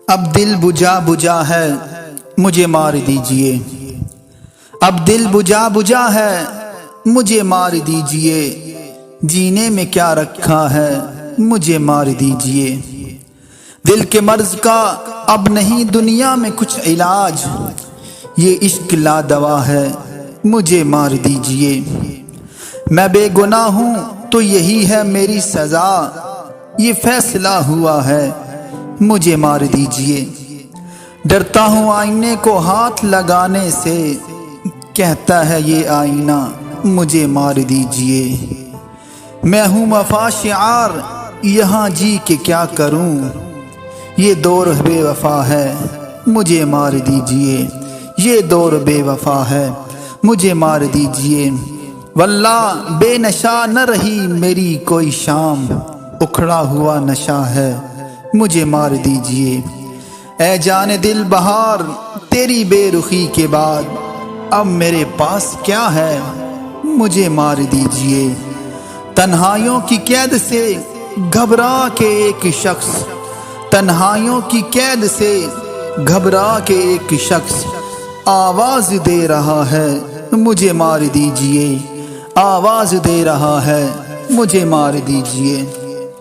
اب دل بجھا بجھا ہے مجھے مار دیجئے، اب دل بجھا بجھا ہے مجھے مار دیجئے، جینے میں کیا رکھا ہے مجھے مار دیجئے۔ دل کے مرض کا اب نہیں دنیا میں کچھ علاج، یہ عشق لا دوا ہے مجھے مار دیجئے۔ میں بے گناہ ہوں تو یہی ہے میری سزا، یہ فیصلہ ہوا ہے مجھے مار دیجئے۔ ڈرتا ہوں آئینے کو ہاتھ لگانے سے، کہتا ہے یہ آئینہ مجھے مار دیجئے۔ میں ہوں وفا شعار یہاں جی کے کیا کروں، یہ دور بے وفا ہے مجھے مار دیجئے، یہ دور بے وفا ہے مجھے مار دیجئے۔ واللہ بے نشہ نہ رہی میری کوئی شام، اکھڑا ہوا نشہ ہے مجھے مار دیجئے۔ اے جان دل بہار تیری بے رخی کے بعد اب میرے پاس کیا ہے مجھے مار دیجئے۔ تنہائیوں کی قید سے گھبرا کے ایک شخص، تنہائیوں کی قید سے گھبرا کے ایک شخص آواز دے رہا ہے مجھے مار دیجئے، آواز دے رہا ہے مجھے مار دیجئے۔